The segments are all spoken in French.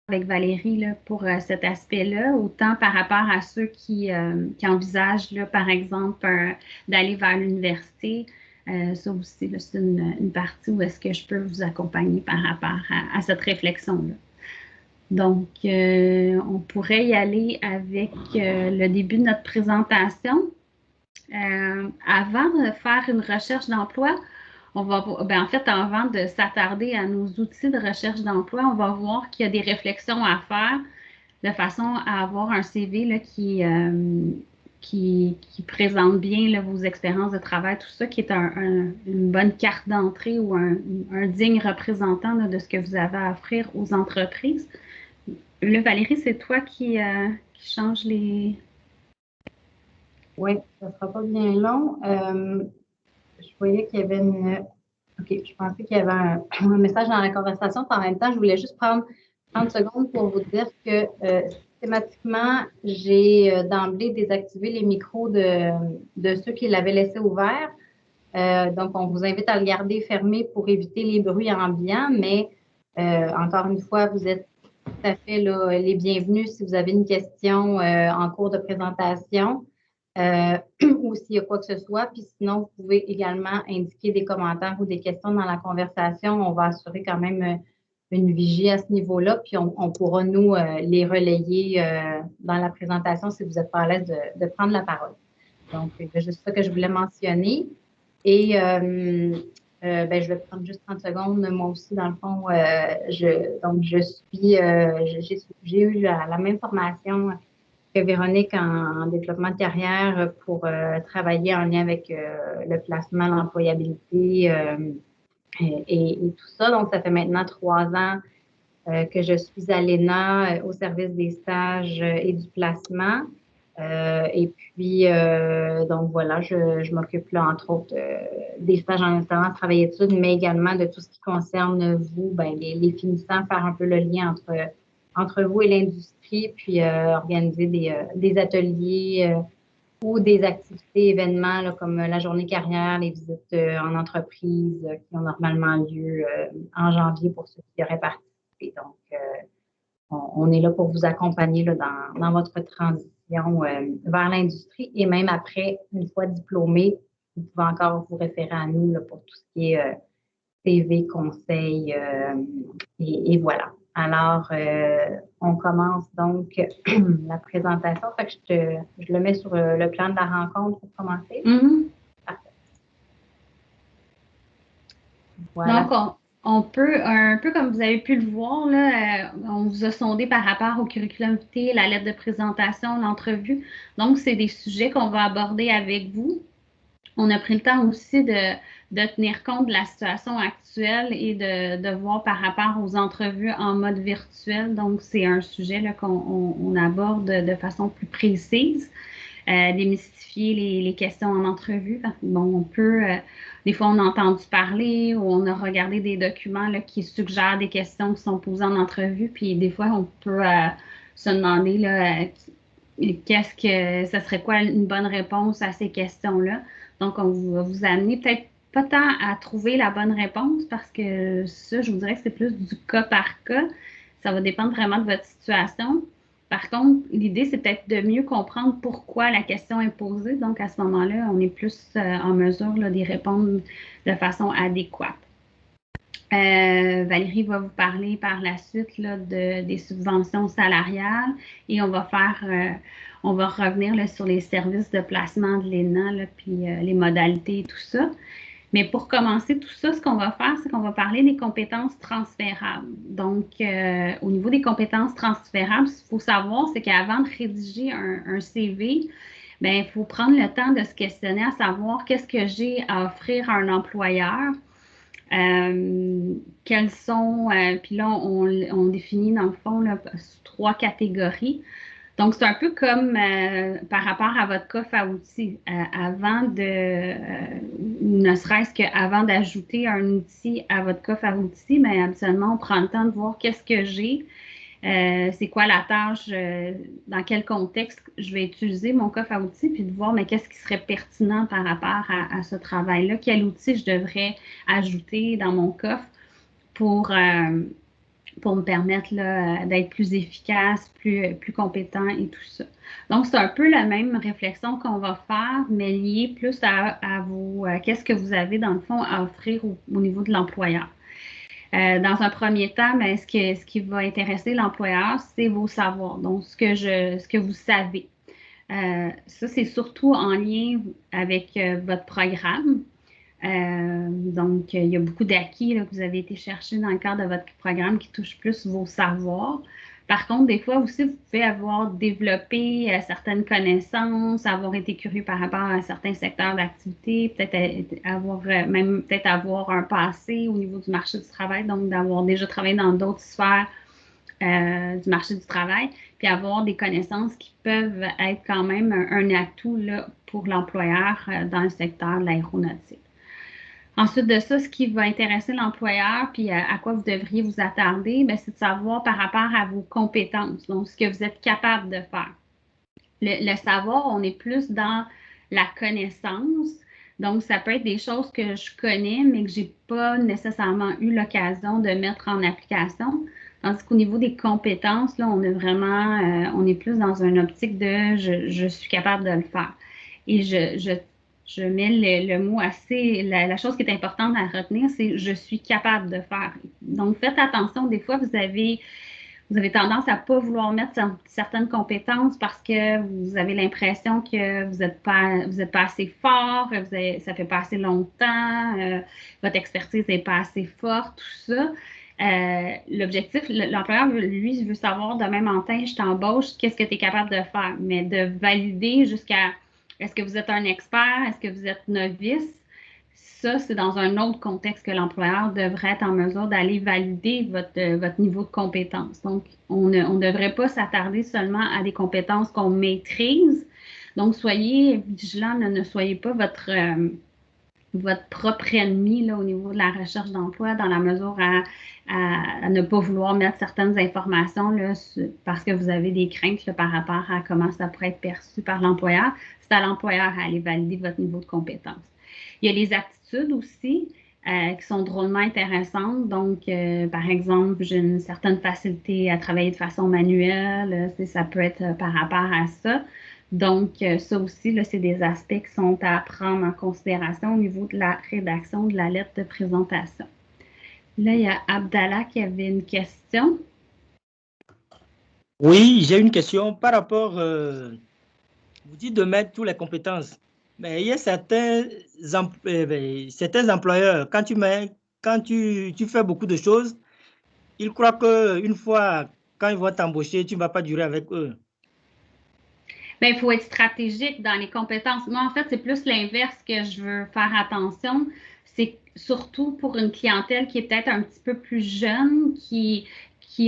avec Valérie là, pour cet aspect-là, autant par rapport à ceux qui envisagent, là, par exemple, d'aller vers l'université. Ça aussi, là, c'est une partie où est-ce que je peux vous accompagner par rapport à cette réflexion-là. Donc, on pourrait y aller avec le début de notre présentation. Avant de faire une recherche d'emploi, en fait, avant de s'attarder à nos outils de recherche d'emploi, on va voir qu'il y a des réflexions à faire de façon à avoir un CV là, qui présente bien là, vos expériences de travail, tout ça, qui est une bonne carte d'entrée ou un digne représentant là, de ce que vous avez à offrir aux entreprises. Là, Valérie, c'est toi qui change les. Oui, ça ne sera pas bien long. Je voyais qu'il y avait une. OK, je pensais qu'il y avait un message dans la conversation. En même temps, je voulais juste prendre 30 secondes pour vous dire que systématiquement, j'ai d'emblée désactivé les micros de ceux qui l'avaient laissé ouvert. Donc, on vous invite à le garder fermé pour éviter les bruits ambiants, mais encore une fois, vous êtes tout à fait là, les bienvenus si vous avez une question en cours de présentation ou s'il y a quoi que ce soit. Puis sinon, vous pouvez également indiquer des commentaires ou des questions dans la conversation. On va assurer quand même une vigie à ce niveau-là, puis on pourra nous les relayer dans la présentation si vous n'êtes pas à l'aise de prendre la parole. Donc, c'est juste ça que je voulais mentionner. Et ben, je vais prendre juste 30 secondes. Moi aussi, dans le fond, donc je suis, j'ai eu la même formation que Véronique en développement de carrière pour travailler en lien avec le placement, l'employabilité et tout ça. Donc, ça fait maintenant 3 ans que je suis à l'ENA au service des stages et du placement. Et puis, donc voilà, je m'occupe là, entre autres, des stages en alternance, travail études, mais également de tout ce qui concerne vous, ben, les finissants, faire un peu le lien entre vous et l'industrie, puis organiser des ateliers ou des activités, événements là, comme la journée carrière, les visites en entreprise qui ont normalement lieu en janvier pour ceux qui auraient participé. Donc, on est là pour vous accompagner là, dans votre transition vers l'industrie et même après, une fois diplômé, vous pouvez encore vous référer à nous là, pour tout ce qui est CV, conseil et voilà. Alors, on commence donc la présentation. Fait que je le mets sur le plan de la rencontre pour commencer. Parfait. Voilà. Donc, on peut, un peu comme vous avez pu le voir, là, on vous a sondé par rapport au curriculum vitae, la lettre de présentation, l'entrevue. Donc, c'est des sujets qu'on va aborder avec vous. On a pris le temps aussi de tenir compte de la situation actuelle et de voir par rapport aux entrevues en mode virtuel. Donc, c'est un sujet là, qu'on aborde de façon plus précise. Démystifier les questions en entrevue. Bon, on peut, des fois, on a entendu parler ou on a regardé des documents là, qui suggèrent des questions qui sont posées en entrevue, puis des fois, on peut se demander là, qu'est-ce que ça serait quoi une bonne réponse à ces questions-là. Donc, on va vous amener peut-être pas tant à trouver la bonne réponse parce que ça, je vous dirais que c'est plus du cas par cas. Ça va dépendre vraiment de votre situation. Par contre, l'idée, c'est peut-être de mieux comprendre pourquoi la question est posée. Donc, à ce moment-là, on est plus en mesure d'y répondre de façon adéquate. Valérie va vous parler par la suite là, des subventions salariales et on va revenir là, sur les services de placement de l'ENA, là, puis les modalités et tout ça. Mais pour commencer tout ça, ce qu'on va faire, c'est qu'on va parler des compétences transférables. Donc, au niveau des compétences transférables, ce qu'il faut savoir, c'est qu'avant de rédiger un CV, bien, il faut prendre le temps de se questionner à savoir qu'est-ce que j'ai à offrir à un employeur. Quels sont, puis là, on définit dans le fond là, 3 catégories. Donc, c'est un peu comme par rapport à votre coffre à outils. Avant ne serait-ce qu'avant d'ajouter un outil à votre coffre à outils, mais habituellement, on prend le temps de voir qu'est-ce que j'ai, c'est quoi la tâche, dans quel contexte je vais utiliser mon coffre à outils, puis de voir mais qu'est-ce qui serait pertinent par rapport à ce travail-là, quel outil je devrais ajouter dans mon coffre pour, pour me permettre d'être plus efficace, plus compétent et tout ça. Donc, c'est un peu la même réflexion qu'on va faire, mais liée plus à vous, qu'est-ce que vous avez dans le fond à offrir au niveau de l'employeur. Dans un premier temps, mais ce qui va intéresser l'employeur, c'est vos savoirs, donc ce que vous savez. Ça, c'est surtout en lien avec votre programme. Donc, il y a beaucoup d'acquis que vous avez été chercher dans le cadre de votre programme qui touche plus vos savoirs. Par contre, des fois aussi, vous pouvez avoir développé certaines connaissances, avoir été curieux par rapport à certains secteurs d'activité, peut-être avoir un passé au niveau du marché du travail, donc d'avoir déjà travaillé dans d'autres sphères du marché du travail, puis avoir des connaissances qui peuvent être quand même un atout là, pour l'employeur dans le secteur de l'aéronautique. Ensuite de ça, ce qui va intéresser l'employeur, puis à quoi vous devriez vous attarder, c'est de savoir par rapport à vos compétences, donc ce que vous êtes capable de faire. Le savoir, on est plus dans la connaissance. Donc, ça peut être des choses que je connais, mais que je n'ai pas nécessairement eu l'occasion de mettre en application. Tandis qu'au niveau des compétences, là, on est vraiment, on est plus dans une optique de je suis capable de le faire. Et je mets le mot assez, la chose qui est importante à retenir, c'est je suis capable de faire. Donc, faites attention, des fois, vous avez tendance à ne pas vouloir mettre certaines compétences parce que vous avez l'impression que vous n'êtes pas assez fort, ça ne fait pas assez longtemps, votre expertise n'est pas assez forte, tout ça. L'objectif, l'employeur, lui, veut savoir demain matin, je t'embauche, qu'est-ce que tu es capable de faire, mais de valider jusqu'à est-ce que vous êtes un expert, est-ce que vous êtes novice. Ça, c'est dans un autre contexte que l'employeur devrait être en mesure d'aller valider votre niveau de compétence. Donc, on ne devrait pas s'attarder seulement à des compétences qu'on maîtrise. Donc, soyez vigilants, ne soyez pas votre propre ennemi là, au niveau de la recherche d'emploi, dans la mesure à ne pas vouloir mettre certaines informations là, parce que vous avez des craintes là, par rapport à comment ça pourrait être perçu par l'employeur. C'est à l'employeur à aller valider votre niveau de compétence. Il y a les aptitudes aussi qui sont drôlement intéressantes. Donc, par exemple, j'ai une certaine facilité à travailler de façon manuelle. Ça peut être par rapport à ça. Donc, ça aussi, là, c'est des aspects qui sont à prendre en considération au niveau de la rédaction de la lettre de présentation. Là, il y a Abdallah qui avait une question. Oui, j'ai une question par rapport, vous dites de mettre toutes les compétences, mais il y a certains employeurs, quand tu fais beaucoup de choses, ils croient qu'une fois, quand ils vont t'embaucher, tu ne vas pas durer avec eux. Bien, il faut être stratégique dans les compétences. Moi, en fait, c'est plus l'inverse que je veux faire attention. C'est surtout pour une clientèle qui est peut-être un petit peu plus jeune, qui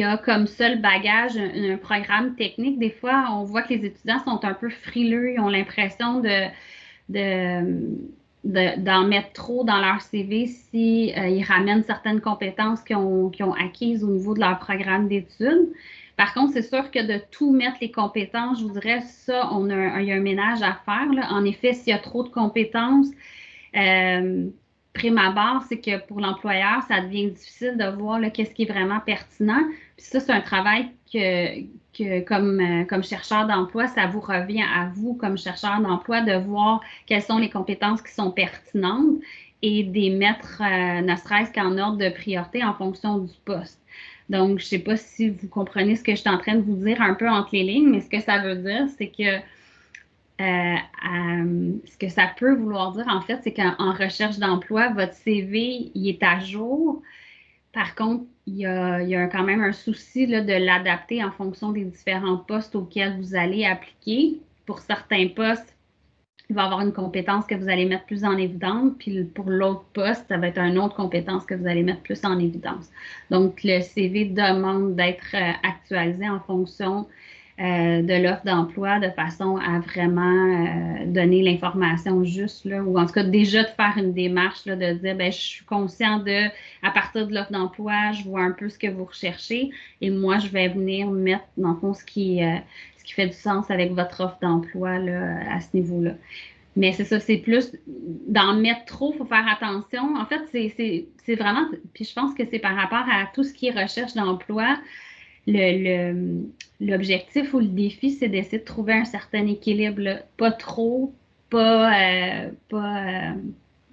a comme seul bagage un programme technique. Des fois, on voit que les étudiants sont un peu frileux, ils ont l'impression d'en mettre trop dans leur CV si ils ramènent certaines compétences qu'ils ont acquises au niveau de leur programme d'études. Par contre, c'est sûr que de tout mettre les compétences, je vous dirais, ça, il y a un ménage à faire, là. En effet, s'il y a trop de compétences, prime abord, c'est que pour l'employeur, ça devient difficile de voir qu'est-ce qui est vraiment pertinent. Puis ça, c'est un travail que comme chercheur d'emploi, ça vous revient à vous, comme chercheur d'emploi, de voir quelles sont les compétences qui sont pertinentes et de les mettre, ne serait-ce qu'en ordre de priorité en fonction du poste. Donc, je ne sais pas si vous comprenez ce que je suis en train de vous dire un peu entre les lignes, mais ce que ça veut dire, c'est que ce que ça peut vouloir dire, en fait, c'est qu'en recherche d'emploi, votre CV, il est à jour. Par contre, il y a quand même un souci là, de l'adapter en fonction des différents postes auxquels vous allez appliquer. Pour certains postes, il va y avoir une compétence que vous allez mettre plus en évidence, puis pour l'autre poste, ça va être une autre compétence que vous allez mettre plus en évidence. Donc, le CV demande d'être actualisé en fonction de l'offre d'emploi de façon à vraiment donner l'information juste, là, ou en tout cas déjà de faire une démarche, là, de dire, je suis conscient à partir de l'offre d'emploi, je vois un peu ce que vous recherchez et moi, je vais venir mettre, dans le fond, ce qui fait du sens avec votre offre d'emploi là, à ce niveau-là. Mais c'est ça, c'est plus d'en mettre trop, il faut faire attention. En fait, c'est vraiment, puis je pense que c'est par rapport à tout ce qui est recherche d'emploi. L'objectif ou le défi, c'est d'essayer de trouver un certain équilibre, là. Pas trop, pas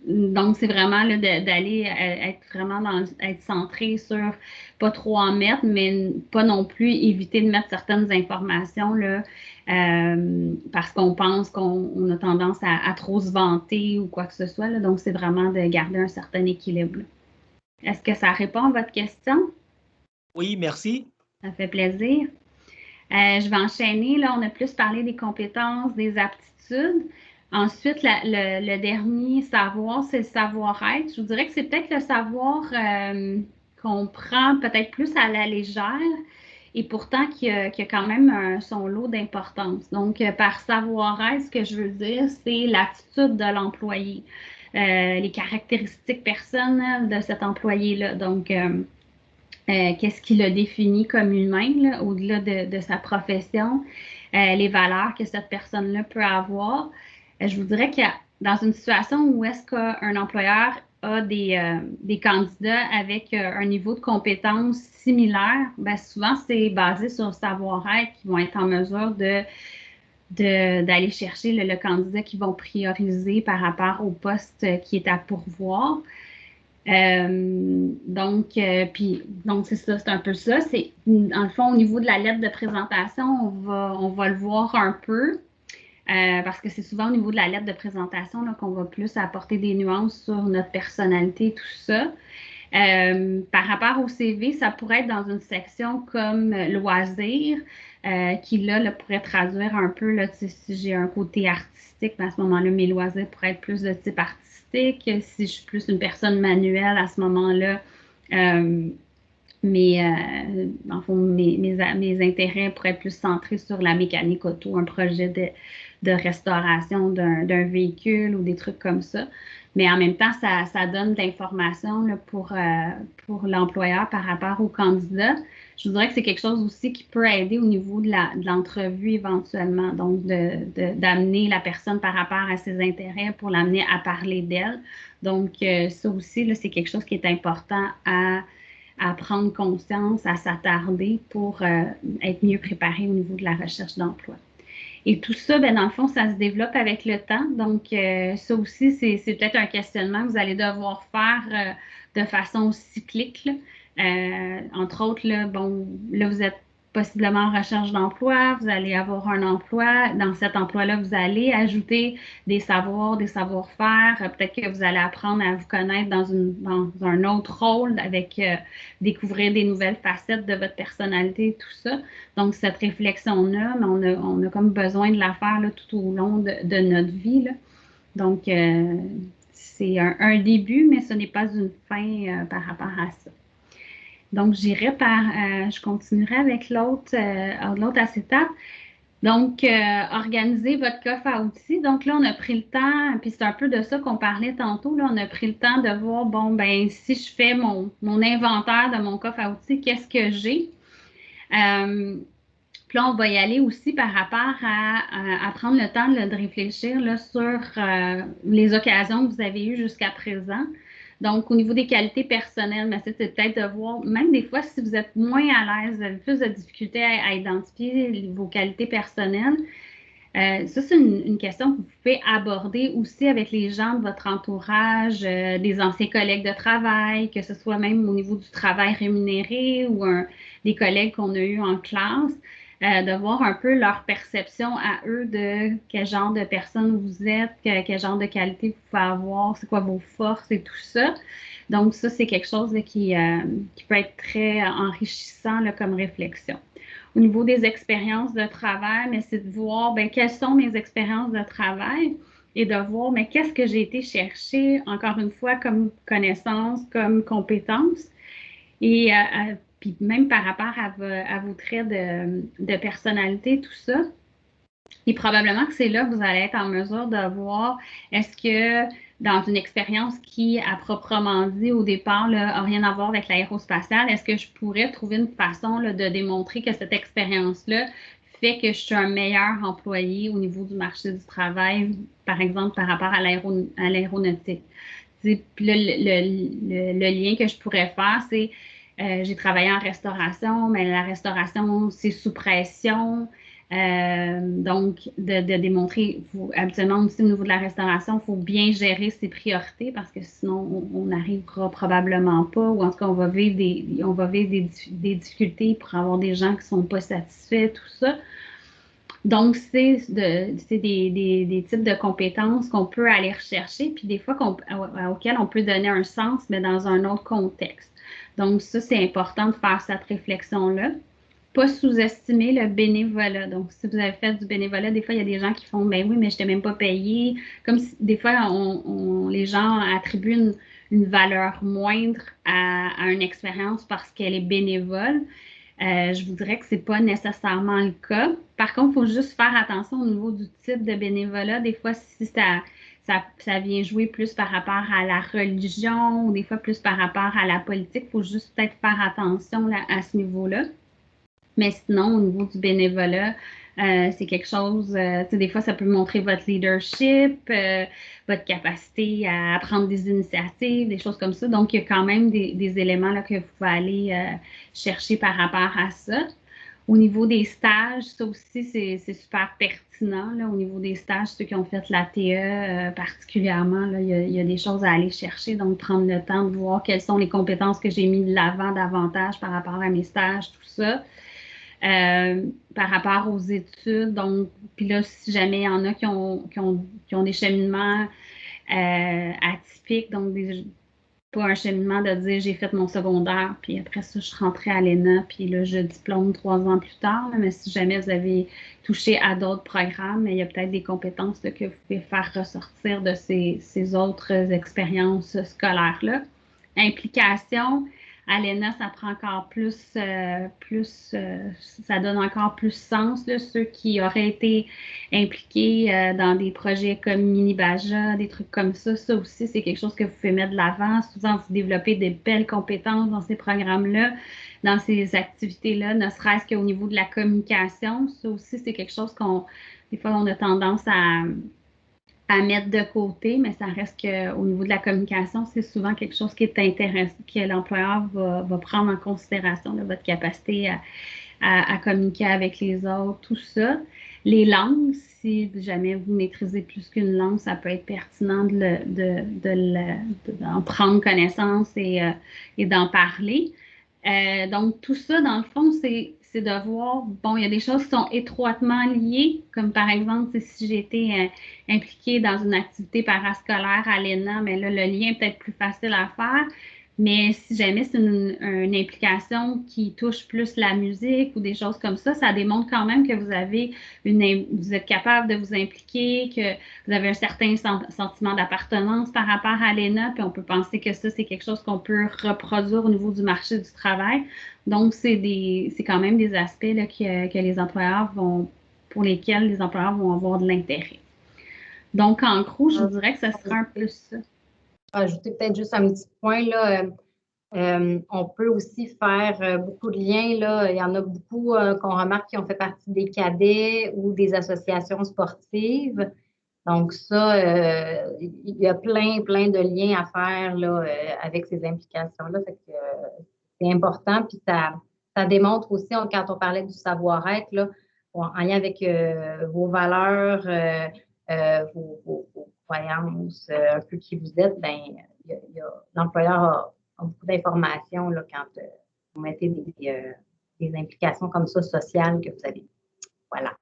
donc, c'est vraiment là, d'aller être vraiment être centré sur pas trop en mettre, mais pas non plus éviter de mettre certaines informations là, parce qu'on pense qu'on a tendance à trop se vanter ou quoi que ce soit, là. Donc, c'est vraiment de garder un certain équilibre, là. Est-ce que ça répond à votre question? Oui, merci. Ça fait plaisir. Je vais enchaîner. Là, on a plus parlé des compétences, des aptitudes. Ensuite, le dernier savoir, c'est le savoir-être. Je vous dirais que c'est peut-être le savoir qu'on prend peut-être plus à la légère et pourtant qui a quand même son lot d'importance. Donc, par savoir-être, ce que je veux dire, c'est l'attitude de l'employé, les caractéristiques personnelles de cet employé-là. Donc, qu'est-ce qui le définit comme humain, là, au-delà de sa profession, les valeurs que cette personne-là peut avoir. Je vous dirais que dans une situation où est-ce qu'un employeur a des candidats avec un niveau de compétence similaire, ben souvent c'est basé sur le savoir-être qui vont être en mesure d'aller chercher le candidat qu'ils vont prioriser par rapport au poste qui est à pourvoir. Donc c'est ça, c'est un peu ça. C'est, dans le fond, au niveau de la lettre de présentation, on va le voir un peu, parce que c'est souvent au niveau de la lettre de présentation là, qu'on va plus apporter des nuances sur notre personnalité, tout ça. Par rapport au CV, ça pourrait être dans une section comme loisirs, qui là, pourrait traduire un peu, là, si j'ai un côté artistique, ben, à ce moment-là, mes loisirs pourraient être plus de type artistique. Si je suis plus une personne manuelle, à ce moment-là, euh, en fond, mes intérêts pourraient être plus centrés sur la mécanique auto, un projet de restauration d'un véhicule ou des trucs comme ça. Mais en même temps, ça donne de l'information là, pour l'employeur par rapport au candidat. Je voudrais que c'est quelque chose aussi qui peut aider au niveau de l'entrevue éventuellement. Donc, d'amener la personne par rapport à ses intérêts pour l'amener à parler d'elle. Donc, ça aussi, là, c'est quelque chose qui est important à prendre conscience, à s'attarder pour être mieux préparé au niveau de la recherche d'emploi. Et tout ça, ben, dans le fond, ça se développe avec le temps. Donc, ça aussi, c'est peut-être un questionnement que vous allez devoir faire de façon cyclique, là. Entre autres, là, bon, là, vous êtes possiblement en recherche d'emploi, vous allez avoir un emploi. Dans cet emploi-là, vous allez ajouter des savoirs, des savoir-faire. Peut-être que vous allez apprendre à vous connaître dans un autre rôle avec découvrir des nouvelles facettes de votre personnalité, tout ça. Donc, cette réflexion-là, on a comme besoin de la faire là, tout au long de notre vie, là. Donc, c'est un début, mais ce n'est pas une fin par rapport à ça. Donc, je continuerai avec l'autre acétate. Donc, organisez votre coffre à outils. Donc là, on a pris le temps, puis c'est un peu de ça qu'on parlait tantôt, là, on a pris le temps de voir, bon, ben si je fais mon inventaire de mon coffre à outils, qu'est-ce que j'ai? Puis là, on va y aller aussi par rapport à prendre le temps de réfléchir là, sur les occasions que vous avez eues jusqu'à présent. Donc, au niveau des qualités personnelles, mais c'est peut-être de voir, même des fois, si vous êtes moins à l'aise, vous avez plus de difficultés à identifier vos qualités personnelles, ça, c'est une question que vous pouvez aborder aussi avec les gens de votre entourage, des anciens collègues de travail, que ce soit même au niveau du travail rémunéré ou des collègues qu'on a eus en classe, de voir un peu leur perception à eux de quel genre de personne vous êtes, quel genre de qualité vous pouvez avoir, c'est quoi vos forces et tout ça. Donc, ça, c'est quelque chose là, qui peut être très enrichissant là, comme réflexion. Au niveau des expériences de travail, mais c'est de voir bien, quelles sont mes expériences de travail et de voir mais qu'est-ce que j'ai été chercher, encore une fois, comme connaissance, comme compétence. Et puis même par rapport à vos traits de personnalité, tout ça. Et probablement que c'est là que vous allez être en mesure de voir est-ce que dans une expérience qui, à proprement dit, au départ, n'a rien à voir avec l'aérospatiale, est-ce que je pourrais trouver une façon là, de démontrer que cette expérience-là fait que je suis un meilleur employé au niveau du marché du travail, par exemple, par rapport à l'aéronautique. Puis là, le lien que je pourrais faire, c'est j'ai travaillé en restauration, mais la restauration, c'est sous pression. Donc, de démontrer, habituellement aussi au niveau de la restauration, il faut bien gérer ses priorités parce que sinon, on n'arrivera probablement pas, ou en tout cas, on va vivre des difficultés pour avoir des gens qui ne sont pas satisfaits, tout ça. Donc, c'est des types de compétences qu'on peut aller rechercher, puis des fois auxquelles on peut donner un sens, mais dans un autre contexte. Donc, ça, c'est important de faire cette réflexion-là. Pas sous-estimer le bénévolat. Donc, si vous avez fait du bénévolat, des fois, il y a des gens qui font, ben oui, mais je n'étais même pas payé. Comme si, des fois, les gens attribuent une valeur moindre à une expérience parce qu'elle est bénévole. Je vous dirais que ce n'est pas nécessairement le cas. Par contre, il faut juste faire attention au niveau du type de bénévolat. Des fois, si ça vient jouer plus par rapport à la religion ou des fois plus par rapport à la politique, il faut juste peut-être faire attention là, à ce niveau-là. Mais sinon, au niveau du bénévolat, c'est quelque chose, des fois, ça peut montrer votre leadership, votre capacité à prendre des initiatives, des choses comme ça. Donc, il y a quand même des éléments là, que vous pouvez aller chercher par rapport à ça. Au niveau des stages, ça aussi, c'est super pertinent. Là, au niveau des stages, ceux qui ont fait la TE particulièrement, là, il y a des choses à aller chercher. Donc, prendre le temps de voir quelles sont les compétences que j'ai mis de l'avant davantage par rapport à mes stages, tout ça. Par rapport aux études. Donc, puis là, si jamais il y en a qui ont des cheminements atypiques, donc pas un cheminement de dire j'ai fait mon secondaire, puis après ça, je rentrais à l'ENA, puis là, je diplôme 3 ans plus tard. Là, mais si jamais vous avez touché à d'autres programmes, il y a peut-être des compétences là, que vous pouvez faire ressortir de ces autres expériences scolaires-là. Implication. À l'ENA, ça prend encore ça donne encore plus sens. Là, ceux qui auraient été impliqués dans des projets comme Mini-Baja, des trucs comme ça aussi, c'est quelque chose que vous pouvez mettre de l'avant. Souvent, vous développez des belles compétences dans ces programmes-là, dans ces activités-là, ne serait-ce qu'au niveau de la communication. Ça aussi, c'est quelque chose des fois, on a tendance à mettre de côté, mais ça reste qu'au niveau de la communication, c'est souvent quelque chose qui est intéressant, que l'employeur va prendre en considération, là, votre capacité à communiquer avec les autres, tout ça. Les langues, si jamais vous maîtrisez plus qu'une langue, ça peut être pertinent d'en prendre connaissance et d'en parler. Donc, tout ça, dans le fond, c'est de voir, bon, il y a des choses qui sont étroitement liées, comme par exemple, si j'ai été impliquée dans une activité parascolaire à l'ENA, mais là, le lien est peut-être plus facile à faire. Mais si jamais c'est une implication qui touche plus la musique ou des choses comme ça démontre quand même que vous êtes capable de vous impliquer, que vous avez un certain sentiment d'appartenance par rapport à l'ENA, puis on peut penser que ça, c'est quelque chose qu'on peut reproduire au niveau du marché du travail. Donc, c'est quand même des aspects là, que les employeurs pour lesquels les employeurs vont avoir de l'intérêt. Donc, en gros, je vous dirais que ça sera un peu ça. Ajouter peut-être juste un petit point, là. On peut aussi faire beaucoup de liens, là. Il y en a beaucoup qu'on remarque qui ont fait partie des cadets ou des associations sportives. Donc, ça, il y a plein de liens à faire là, avec ces implications-là. Fait que c'est important. Puis ça démontre aussi, quand on parlait du savoir-être, là, en lien avec vos valeurs, vos croyances, un peu qui vous êtes, ben, l'employeur a beaucoup d'informations là, quand vous mettez des implications comme ça sociales que vous avez. Voilà.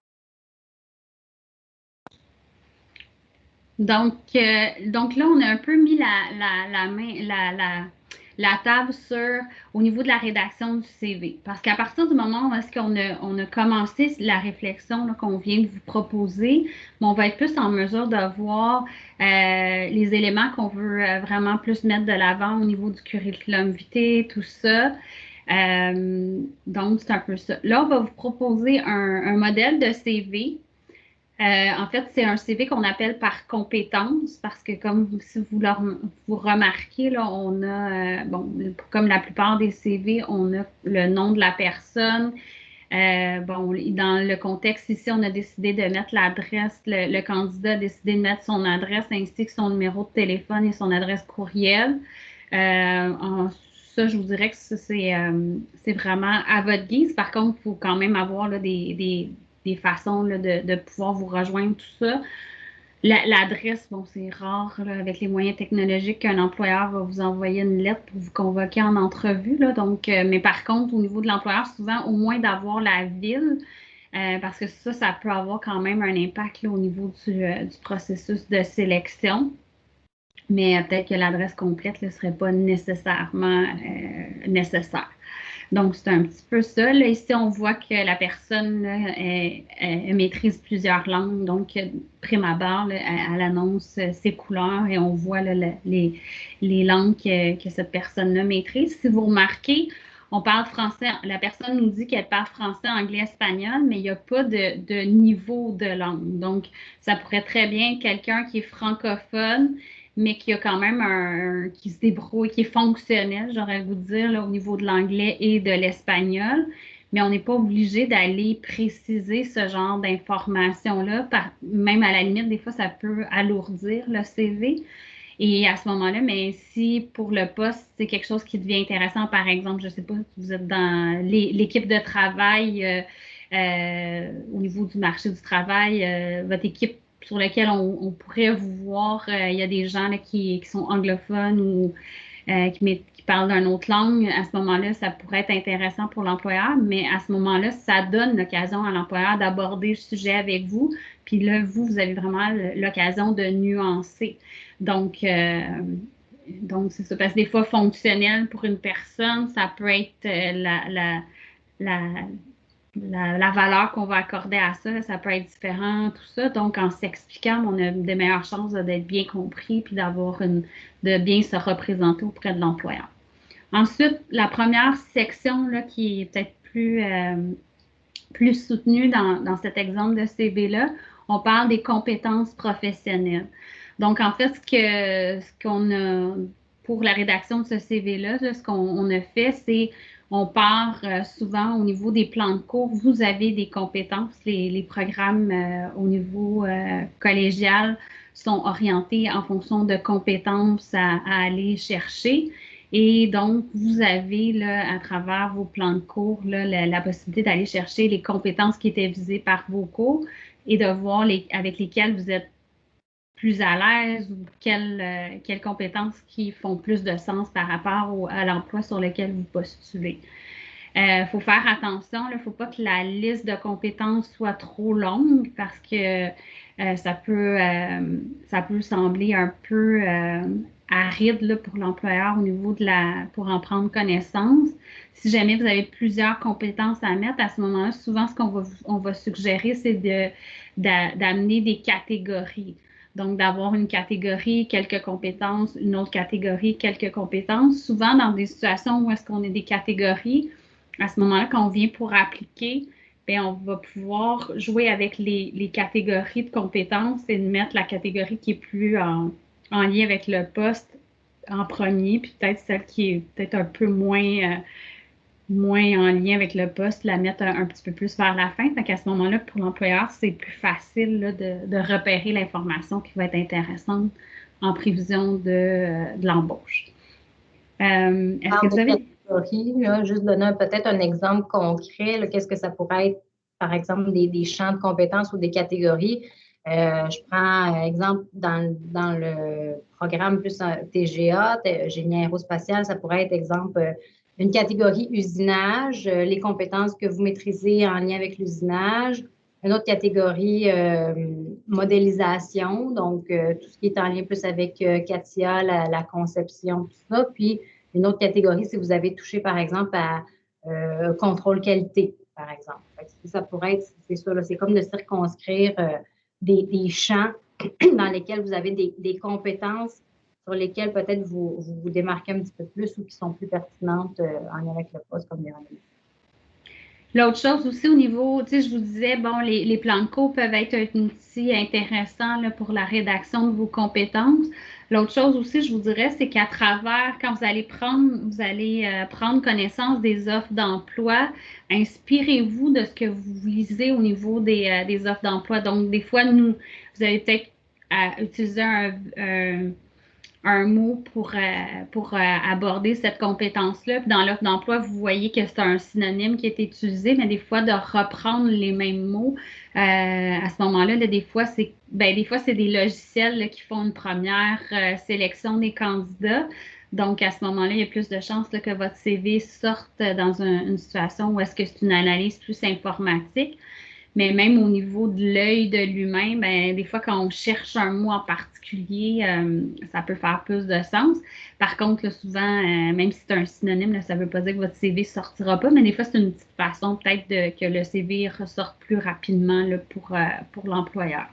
Donc là, on a un peu mis la table au niveau de la rédaction du CV. Parce qu'à partir du moment où est-ce qu'on a commencé la réflexion qu'on vient de vous proposer, on va être plus en mesure de voir les éléments qu'on veut vraiment plus mettre de l'avant au niveau du curriculum vitae, tout ça. Donc, c'est un peu ça. Là, on va vous proposer un modèle de CV. En fait, c'est un CV qu'on appelle par compétence parce que si vous remarquez, là, on a, comme la plupart des CV, on a le nom de la personne, Bon, dans le contexte ici, on a décidé de mettre l'adresse, le candidat a décidé de mettre son adresse ainsi que son numéro de téléphone et son adresse courriel. Ça, je vous dirais que c'est vraiment à votre guise. Par contre, il faut quand même avoir là, des façons là, de pouvoir vous rejoindre, tout ça. L'adresse, bon, c'est rare là, avec les moyens technologiques qu'un employeur va vous envoyer une lettre pour vous convoquer en entrevue. Là, donc, mais par contre, au niveau de l'employeur, souvent, au moins d'avoir la ville, parce que ça peut avoir quand même un impact là, au niveau du processus de sélection. Mais peut-être que l'adresse complète ne serait pas nécessairement nécessaire. Donc, c'est un petit peu ça. Là, ici, on voit que la personne là, elle maîtrise plusieurs langues. Donc, prime abord, là, elle annonce ses couleurs et on voit là, les langues que cette personne-là maîtrise. Si vous remarquez, on parle français. La personne nous dit qu'elle parle français, anglais, espagnol, mais il n'y a pas de niveau de langue. Donc, ça pourrait très bien être quelqu'un qui est francophone, mais qui a quand même qui se débrouille, qui est fonctionnel, j'aurais vous dire, là, au niveau de l'anglais et de l'espagnol. Mais on n'est pas obligé d'aller préciser ce genre d'informations-là. Même à la limite, des fois, ça peut alourdir le CV. Et à ce moment-là, mais si pour le poste, c'est quelque chose qui devient intéressant, par exemple, je ne sais pas, si vous êtes dans l'équipe de travail au niveau du marché du travail, votre équipe sur laquelle on pourrait vous voir, il y a des gens là, qui sont anglophones ou qui parlent d'une autre langue, à ce moment-là, ça pourrait être intéressant pour l'employeur, mais à ce moment-là, ça donne l'occasion à l'employeur d'aborder le sujet avec vous. Puis là, vous avez vraiment l'occasion de nuancer. Donc, c'est ça. Parce que des fois, fonctionnel pour une personne, ça peut être la, la valeur qu'on va accorder à ça, ça peut être différent, tout ça. Donc, en s'expliquant, on a de meilleures chances d'être bien compris puis de bien se représenter auprès de l'employeur. Ensuite, la première section là, qui est peut-être plus soutenue dans cet exemple de CV-là, on parle des compétences professionnelles. Donc, en fait, ce qu'on a pour la rédaction de ce CV-là, ce qu'on a fait, c'est on part souvent au niveau des plans de cours. Vous avez des compétences. Les programmes au niveau collégial sont orientés en fonction de compétences à aller chercher. Et donc, vous avez là, à travers vos plans de cours là, la possibilité d'aller chercher les compétences qui étaient visées par vos cours et de voir avec lesquelles vous êtes plus à l'aise ou quelles compétences qui font plus de sens par rapport à l'emploi sur lequel vous postulez. Faut faire attention, il ne faut pas que la liste de compétences soit trop longue parce que ça peut sembler un peu aride là, pour l'employeur au niveau pour en prendre connaissance. Si jamais vous avez plusieurs compétences à mettre, à ce moment-là, souvent, ce qu'on va suggérer, c'est d'amener des catégories. Donc, d'avoir une catégorie, quelques compétences, une autre catégorie, quelques compétences. Souvent, dans des situations où est-ce qu'on a des catégories, à ce moment-là, quand on vient pour appliquer, bien, on va pouvoir jouer avec les catégories de compétences et mettre la catégorie qui est plus en lien avec le poste en premier, puis peut-être celle qui est peut-être un peu moins en lien avec le poste, la mettre un petit peu plus vers la fin. Donc, à ce moment-là, pour l'employeur, c'est plus facile là, de repérer l'information qui va être intéressante en prévision de l'embauche. Est-ce que vous avez... Là, juste donner peut-être un exemple concret, qu'est-ce que ça pourrait être, par exemple, des champs de compétences ou des catégories. Je prends exemple dans le programme plus TGA, génie aérospatial, ça pourrait être exemple une catégorie usinage, les compétences que vous maîtrisez en lien avec l'usinage. Une autre catégorie modélisation, donc tout ce qui est en lien plus avec CATIA, la conception, tout ça. Puis une autre catégorie, si vous avez touché, par exemple, à contrôle qualité, par exemple. Ça pourrait être, c'est ça, c'est comme de circonscrire des champs dans lesquels vous avez des compétences sur lesquelles peut-être vous démarquez un petit peu plus ou qui sont plus pertinentes en lien avec le poste, comme les rendez-vous. L'autre chose aussi au niveau, tu sais, je vous disais, bon, les plans de cours peuvent être un outil intéressant là, pour la rédaction de vos compétences. L'autre chose aussi, je vous dirais, c'est qu'à travers, quand vous allez prendre connaissance des offres d'emploi, inspirez-vous de ce que vous lisez au niveau des offres d'emploi. Donc, des fois, vous allez peut-être utiliser un mot pour aborder cette compétence-là. Puis dans l'offre d'emploi, vous voyez que c'est un synonyme qui est utilisé, mais des fois, de reprendre les mêmes mots, à ce moment-là, là, des fois, c'est des logiciels là, qui font une première sélection des candidats. Donc, à ce moment-là, il y a plus de chances là, que votre CV sorte dans une situation où est-ce que c'est une analyse plus informatique. Mais même au niveau de l'œil de l'humain, ben, des fois, quand on cherche un mot en particulier, ça peut faire plus de sens. Par contre, là, souvent, même si c'est un synonyme, là, ça ne veut pas dire que votre CV ne sortira pas, mais des fois, c'est une petite façon peut-être que le CV ressorte plus rapidement là, pour l'employeur.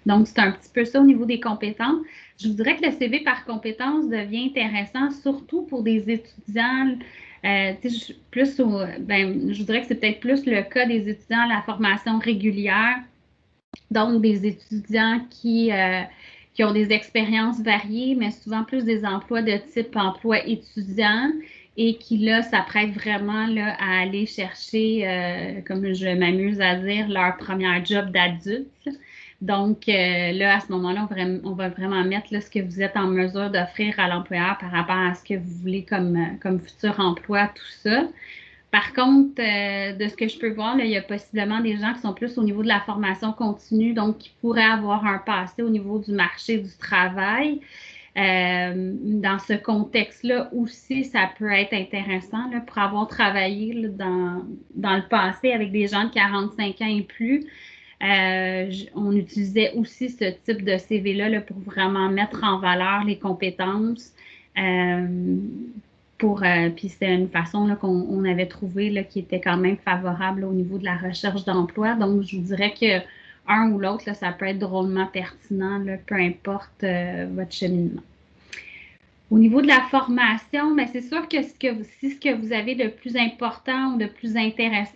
Donc, c'est un petit peu ça au niveau des compétences. Je vous dirais que le CV par compétence devient intéressant, surtout pour des étudiants. Je vous dirais que c'est peut-être plus le cas des étudiants à la formation régulière, donc des étudiants qui ont des expériences variées, mais souvent plus des emplois de type emploi étudiant et qui, là, s'apprêtent vraiment là, à aller chercher, comme je m'amuse à dire, leur premier job d'adulte. Donc, là, à ce moment-là, on va vraiment mettre là, ce que vous êtes en mesure d'offrir à l'employeur par rapport à ce que vous voulez comme futur emploi, tout ça. Par contre, de ce que je peux voir, là, il y a possiblement des gens qui sont plus au niveau de la formation continue, donc qui pourraient avoir un passé au niveau du marché du travail. Dans ce contexte-là aussi, ça peut être intéressant là, pour avoir travaillé là, dans le passé avec des gens de 45 ans et plus. On utilisait aussi ce type de CV-là là, pour vraiment mettre en valeur les compétences. Puis c'était une façon là, qu'on avait trouvé là, qui était quand même favorable là, au niveau de la recherche d'emploi. Donc, je vous dirais que un ou l'autre, ça peut être drôlement pertinent, là, peu importe votre cheminement. Au niveau de la formation, mais c'est sûr que si ce que vous avez de plus important ou de plus intéressant